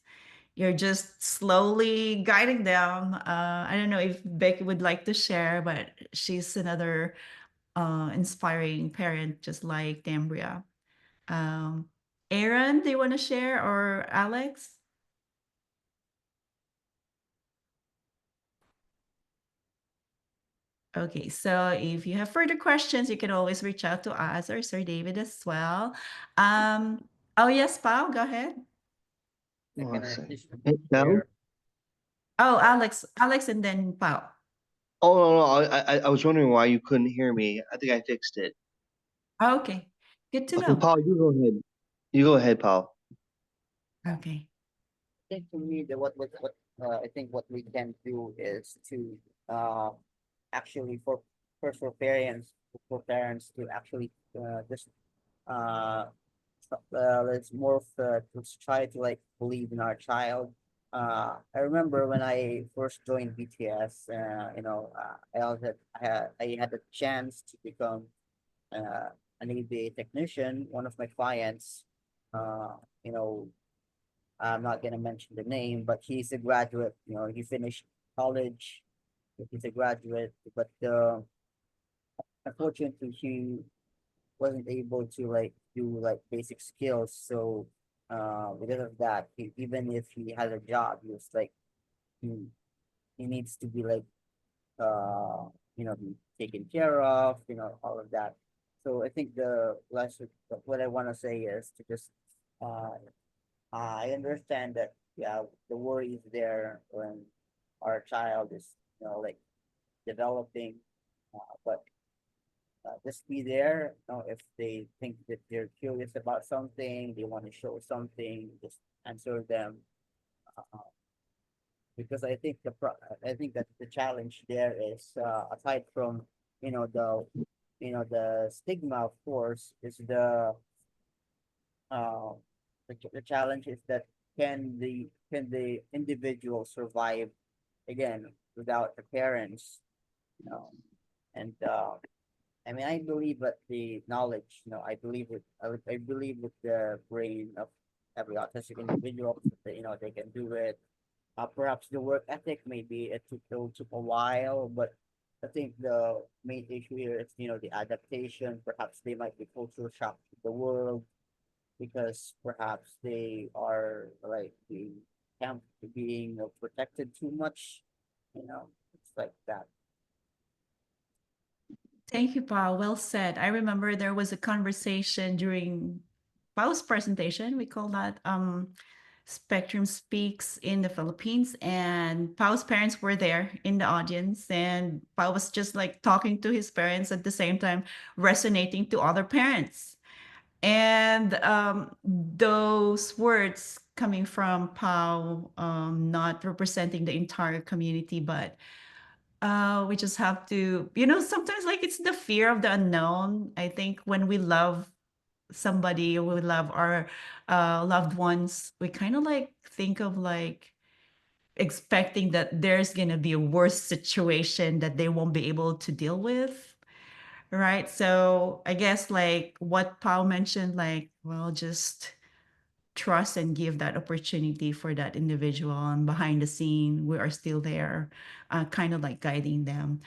Speaker 1: you're just slowly guiding them. I don't know if Becky would like to share, but she's another inspiring parent, just like Tambria. Um, Aaron, do you want to share, or Alex? Okay, so if you have further questions, you can always reach out to us or Sir David as well. Oh yes, Pao, go ahead.
Speaker 2: I
Speaker 4: One
Speaker 2: can
Speaker 4: second.
Speaker 2: just
Speaker 4: Now?
Speaker 2: share.
Speaker 1: Oh, Alex, and then Pao.
Speaker 4: Oh no, I was wondering why you couldn't hear me. I think I fixed it.
Speaker 1: Okay, good to
Speaker 4: Okay,
Speaker 1: know.
Speaker 4: Paul, you go ahead. You go ahead, Paul.
Speaker 1: Okay.
Speaker 2: I think for me, I think what we can do is to uh, actually for parents to actually just uh, let's try to like believe in our child. I remember when I first joined BTS, I had a chance to become uh, an ABA technician. One of my clients, uh, you know, I'm not gonna mention the name, but he's a graduate. He finished college. He's a graduate, but unfortunately, he wasn't able to like do like basic skills. So because of that, even if he had a job, he was like he he needs to be like be taken care of, all of that. So I think the lesson, what I want to say is to just uh I understand that, yeah, the worry is there when our child is like developing, but just be there. If they think that they're curious about something, they want to show something, just answer them. Uh, because I think that the challenge there is, aside from the the stigma, of course, is uh the challenge is that can the individual survive again without the parents, you know and I mean, I believe that the knowledge, I believe with the brain of every autistic individual, that, they can do it. Perhaps the work ethic, maybe it took a while, but I think the main issue here is, the adaptation. Perhaps they might be culture shocked to the world because perhaps they are like being protected too much. It's like that.
Speaker 1: Thank you, Paul. Well said. I remember there was a conversation during Paul's presentation. We call that Spectrum Speaks in the Philippines, and Paul's parents were there in the audience, and Paul was just like talking to his parents at the same time, resonating to other parents. And those words coming from Pau, not representing the entire community, but we just have to, sometimes like it's the fear of the unknown. I think when we love somebody, or we love our loved ones, we kind of like think of like expecting that there's gonna be a worse situation that they won't be able to deal with. Right. So I guess like what Paul mentioned, like, well, just trust and give that opportunity for that individual, and behind the scene we are still there, kind of like guiding them.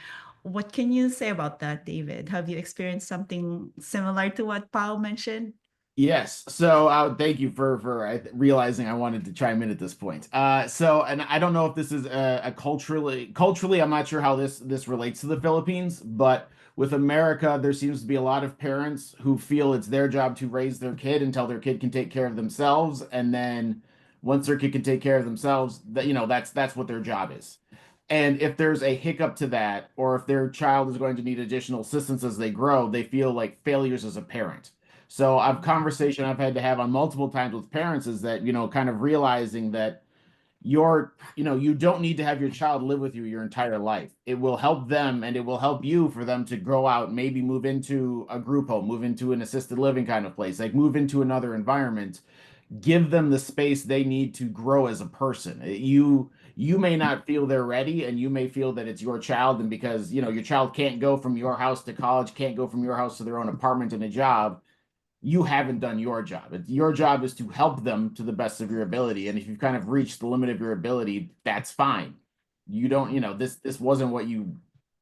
Speaker 1: What can you say about that, David? Have you experienced something similar to what Paul mentioned?
Speaker 3: Yes. So thank you for realizing I wanted to chime in at this point. So, and I don't know if this is a culturally, I'm not sure how this relates to the Philippines, but with America, there seems to be a lot of parents who feel it's their job to raise their kid until their kid can take care of themselves, and then once their kid can take care of themselves, that's what their job is. And if there's a hiccup to that, or if their child is going to need additional assistance as they grow, they feel like failures as a parent. So a conversation I've had to have on multiple times with parents is that, kind of realizing that you don't need to have your child live with you your entire life. It will help them, and it will help you for them to grow out, maybe move into a group home, move into an assisted living kind of place, like move into another environment. Give them the space they need to grow as a person. You may not feel they're ready, and you may feel that it's your child, and because your child can't go from your house to college, can't go from your house to their own apartment and a job, you haven't done your job. Your job is to help them to the best of your ability. And if you've kind of reached the limit of your ability, that's fine. You don't, this wasn't what you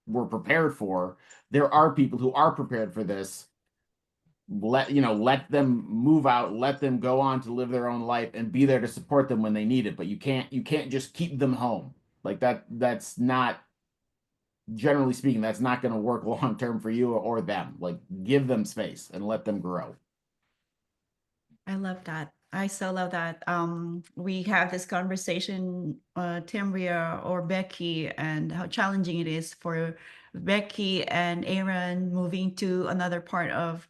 Speaker 3: were prepared for. There are people who are prepared for this. Let them move out, let them go on to live their own life, and be there to support them when they need it. But you can't just keep them home. Like that's not, generally speaking, that's not going to work long term for you or them. Like, give them space and let them grow.
Speaker 1: I love that. I so love that. We have this conversation, Timria or Becky, and how challenging it is for Becky and Aaron moving to another part of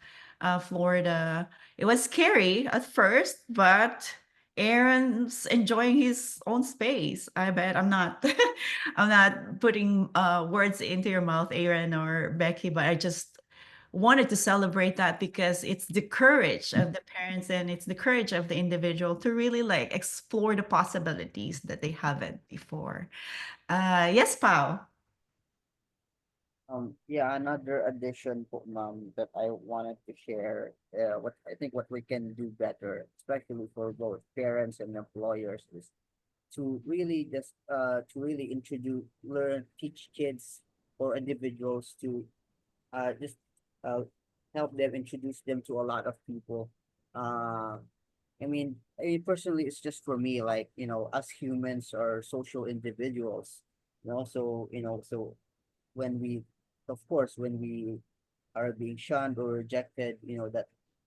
Speaker 1: Florida. It was scary at first, but Aaron's enjoying his own space. I bet I'm not I'm not putting words into your mouth, Aaron or Becky, but I just wanted to celebrate that because it's the courage of the parents and it's the courage of the individual to really like explore the possibilities that they haven't before. Yes, Pao.
Speaker 2: Yeah, another addition po, that I wanted to share, what I think what we can do better, especially for both parents and employers, is to really teach kids or individuals to just uh, help them introduce them to a lot of people. Uh, personally, it's just for me, like, us humans are social individuals, so when we, of course, when we are being shunned or rejected,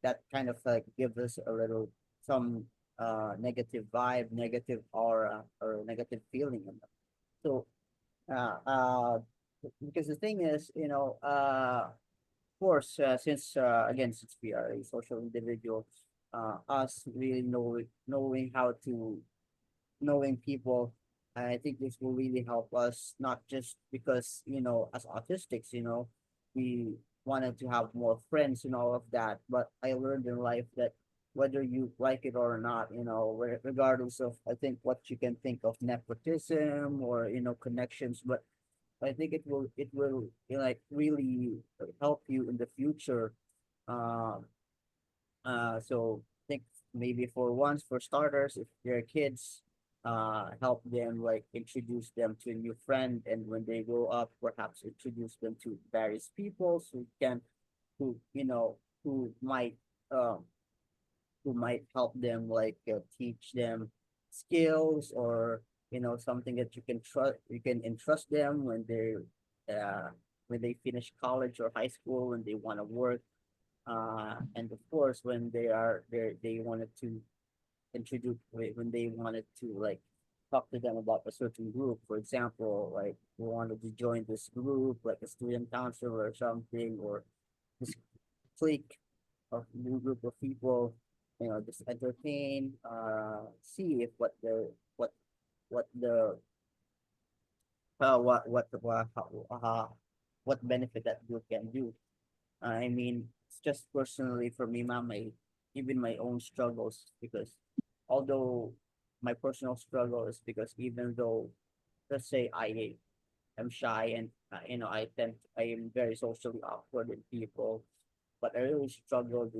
Speaker 2: that kind of like gives us a little some negative vibe, negative aura, or negative feeling. So, uh, uh, because the thing is, of course, since we are a social individual, us really knowing how to knowing people, I think this will really help us, not just because, as autistics, we wanted to have more friends and all of that, but I learned in life that whether you like it or not, regardless of, I think, what you can think of nepotism or, connections, but I think it will like really help you in the future. Um, so I think maybe for once, for starters, if they're kids, help them, like introduce them to a new friend, and when they grow up, perhaps introduce them to various people who who might um help them, like teach them skills, or something that you can entrust them uh when they finish college or high school, when they want to work, and of course when they wanted to when they wanted to, like, talk to them about a certain group. For example, like, we wanted to join this group, like a student council or something, or this clique of new group of people. just entertain, see if what the what benefit that group can do. I mean, it's just personally for me, ma'am, even my own struggles, because although my personal struggle is because even though, let's say I am shy and I am very socially awkward with people, but I really struggled,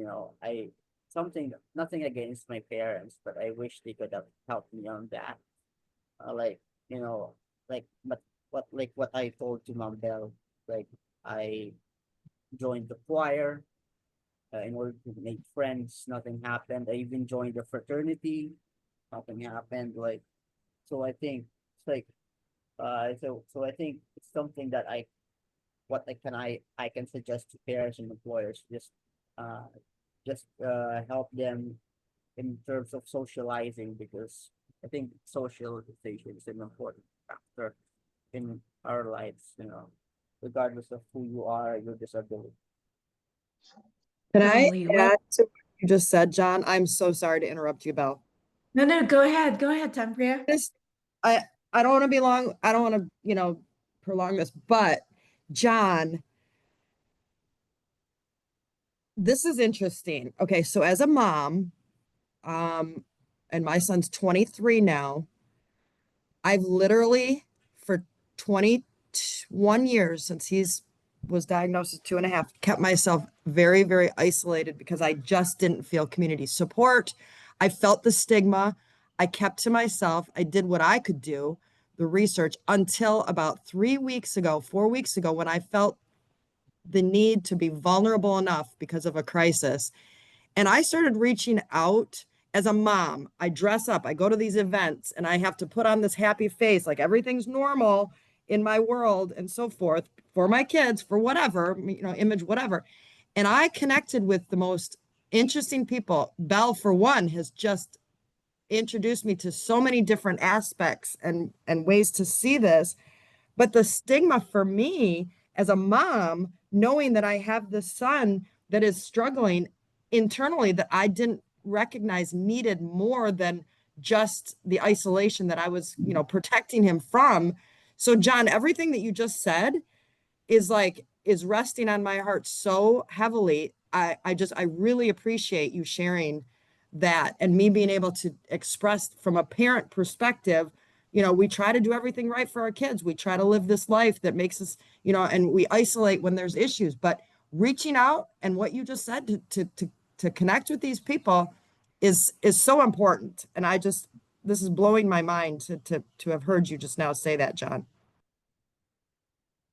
Speaker 2: nothing against my parents, but I wish they could have helped me on that. Like, you know, but what I told to Mom Bell, like I joined the choir in order to make friends. Nothing happened. I even joined the fraternity. Nothing happened. Like, so I think it's like, so I think it's something that I can suggest to parents and employers, uh help them in terms of socializing, because I think socialization is an important factor in our lives, regardless of who you are, your disability.
Speaker 5: Can I
Speaker 1: Totally. Well,
Speaker 5: add to what you just said, John? I'm so sorry to interrupt you, Belle.
Speaker 1: no, go ahead. Go ahead, Tambria.
Speaker 5: This, I I don't want to be long. I don't want to, prolong this, but John, this is interesting. Okay, so as a mom, and my son's 23 now, I've literally for 21 years since he's was diagnosed at 2.5, kept myself very, very isolated because I just didn't feel community support. I felt the stigma. I kept to myself. I did what I could do, the research, until about 3 weeks ago, 4 weeks ago, when I felt the need to be vulnerable enough because of a crisis. And I started reaching out as a mom. I dress up, I go to these events, and I have to put on this happy face, like everything's normal in my world and so forth for my kids, for whatever, image, whatever. And I connected with the most interesting people. Belle, for one, has just introduced me to so many different aspects and ways to see this. But the stigma for me as a mom, knowing that I have this son that is struggling internally, that I didn't recognize needed more than just the isolation that I was, protecting him from. So, John, everything that you just said is resting on my heart so heavily. I really appreciate you sharing that and me being able to express from a parent perspective. We try to do everything right for our kids. We try to live this life that makes us, and we isolate when there's issues, but reaching out and what you just said to connect with these people is so important. And this is blowing my mind to have heard you just now say that, John.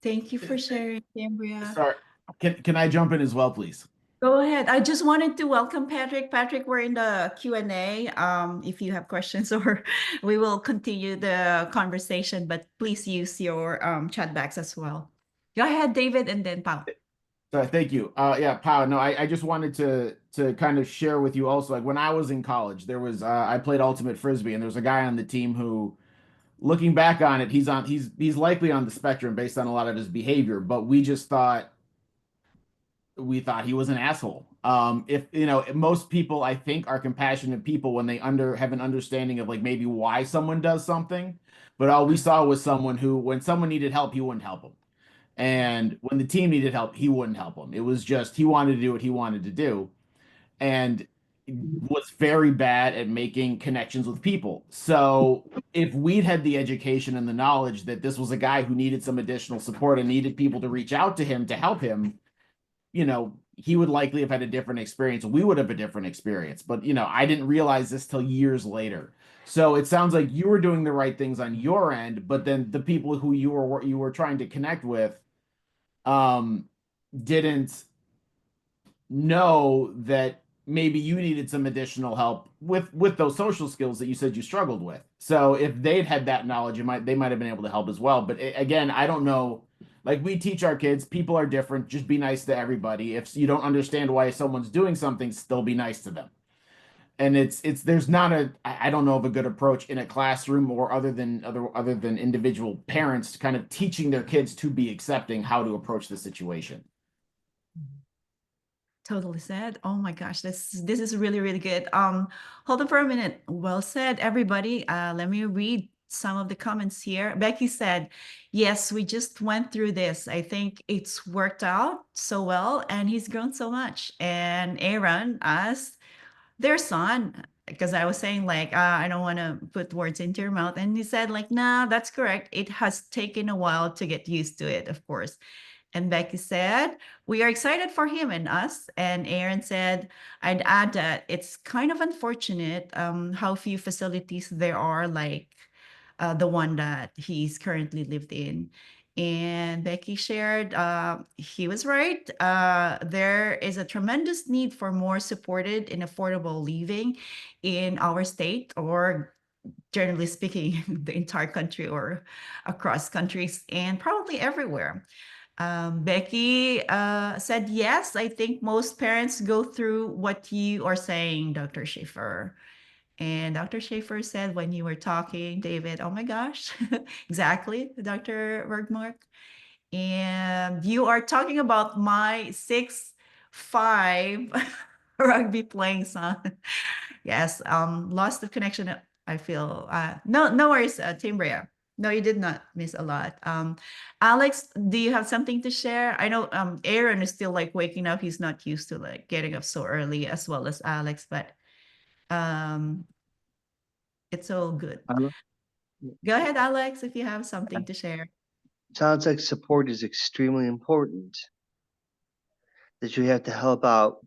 Speaker 1: Thank you for sharing, Tambria.
Speaker 3: Sorry, can I jump in as well, please?
Speaker 1: Go ahead. I just wanted to welcome Patrick. Patrick, we're in the Q&A. If you have questions, or we will continue the conversation, but please use your chat box as well. Go ahead, David, and then Pao.
Speaker 3: Sorry, thank you. Yeah, Pao, no, I just wanted to kind of share with you also, like when I was in college, there was I played ultimate frisbee, and there was a guy on the team who, looking back on it, he's likely on the spectrum based on a lot of his behavior, but we thought he was an asshole. If most people, I think, are compassionate people when they have an understanding of like maybe why someone does something, but all we saw was someone who, when someone needed help, he wouldn't help them. And when the team needed help, he wouldn't help them. It was just, he wanted to do what he wanted to do, and was very bad at making connections with people. So if we'd had the education and the knowledge that this was a guy who needed some additional support and needed people to reach out to him to help him, he would likely have had a different experience. We would have a different experience. But, I didn't realize this till years later. So it sounds like you were doing the right things on your end, but then the people who you were trying to connect with didn't know that maybe you needed some additional help with those social skills that you said you struggled with. So if they'd had that knowledge, they might have been able to help as well. But again, I don't know. Like, we teach our kids, people are different. Just be nice to everybody. If you don't understand why someone's doing something, still be nice to them. And there's not I don't know of a good approach in a classroom or other than individual parents kind of teaching their kids to be accepting how to approach the situation.
Speaker 1: Totally said. Oh my gosh, this is really, really good. Hold on for a minute. Well said, everybody. Let me read some of the comments here. Becky said, yes, we just went through this. I think it's worked out so well, and he's grown so much. And Aaron asked their son, because I was saying like, I don't want to put words into your mouth. And he said like, nah, that's correct. It has taken a while to get used to it, of course. And Becky said, we are excited for him and us. And Aaron said, I'd add that it's kind of unfortunate how few facilities there are like the one that he's currently lived in. And Becky shared, he was right. There is a tremendous need for more supported and affordable living in our state, or generally speaking, the entire country or across countries and probably everywhere. Becky said, yes, I think most parents go through what you are saying, Dr. Schaefer. And Dr. Schaefer said when you were talking, David, oh my gosh, exactly, Dr. Bergmark. And you are talking about my 6'5" rugby playing son. Yes, lost of connection, I feel. No worries, Timbria. No, you did not miss a lot. Alex, do you have something to share? I know Aaron is still like waking up. He's not used to like getting up so early as well as Alex, but um, it's all good. Go ahead, Alex, if you have something to share.
Speaker 4: Sounds like support is extremely important. That you have to help out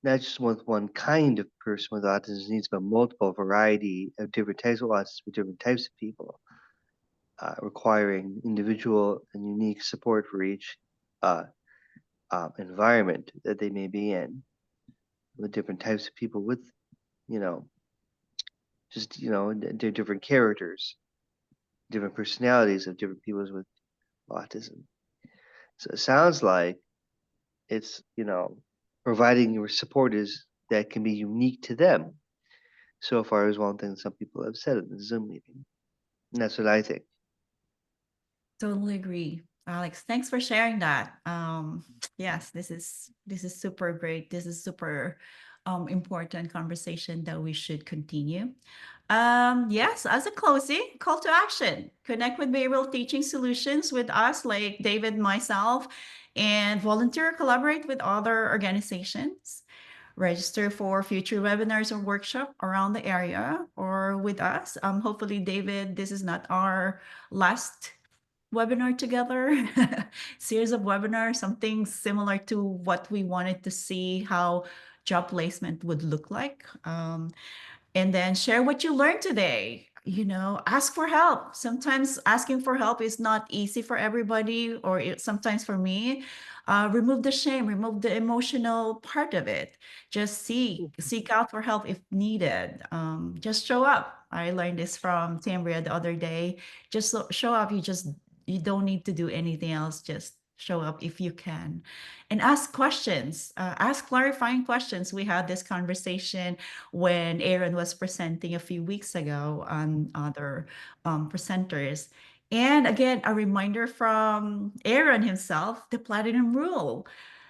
Speaker 4: not just with one kind of person with autism needs, but multiple variety of different types of autism with different types of people, requiring individual and unique support for each environment that they may be in, with different types of people with, they're different characters, different personalities of different people with autism. So it sounds like it's, providing your support is that can be unique to them. So far is one thing some people have said in the Zoom meeting. And that's what I think.
Speaker 1: Totally agree, Alex. Thanks for sharing that. Yes, this is super great. This is super important conversation that we should continue. Yes, as a closing, call to action. Connect with behavioral teaching solutions with us, like David, myself, and volunteer, collaborate with other organizations. Register for future webinars or workshop around the area or with us. Hopefully, David, this is not our last webinar together, series of webinars, something similar to what we wanted to see how job placement would look like. And then share what you learned today. Ask for help. Sometimes asking for help is not easy for everybody, or sometimes for me. Remove the shame, remove the emotional part of it. Just seek out for help if needed. Just show up. I learned this from Tambria the other day. Just show up. You don't need to do anything else. Just show up if you can, and ask questions. Ask clarifying questions. We had this conversation when Aaron was presenting a few weeks ago on other presenters. And again, a reminder from Aaron himself, the platinum rule.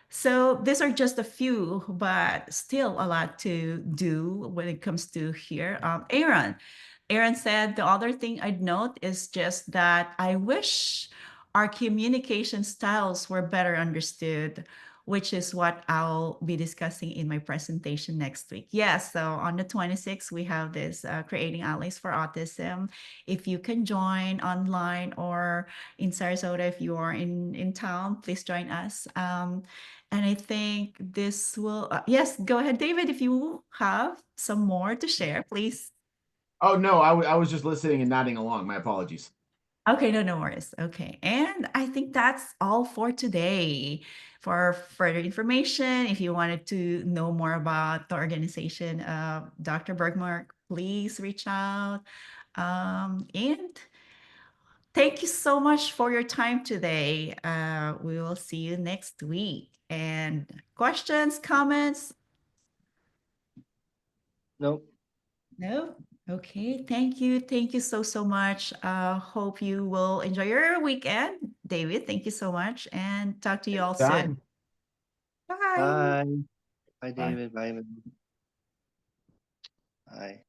Speaker 1: So these are just a few, but still a lot to do when it comes to here. Aaron said the other thing I'd note is just that I wish our communication styles were better understood, which is what I'll be discussing in my presentation next week. Yes, so on the 26th, we have this Creating Allies for Autism. If you can join online or in Sarasota, if you are in town, please join us. And I think this will, yes, go ahead, David, if you have some more to share, please.
Speaker 3: Oh, no, I was just listening and nodding along. My apologies.
Speaker 1: Okay, no worries. Okay, and I think that's all for today. For further information, if you wanted to know more about the organization of Dr. Bergmark, please reach out. And thank you so much for your time today. We will see you next week. And questions, comments?
Speaker 4: Nope.
Speaker 1: No? Okay, thank you. Thank you so much. Hope you will enjoy your weekend. David, thank you so much, and talk to you all soon.
Speaker 3: Time.
Speaker 1: Bye.
Speaker 4: Bye. Bye,
Speaker 3: Bye.
Speaker 4: David. Bye, Evan. Bye.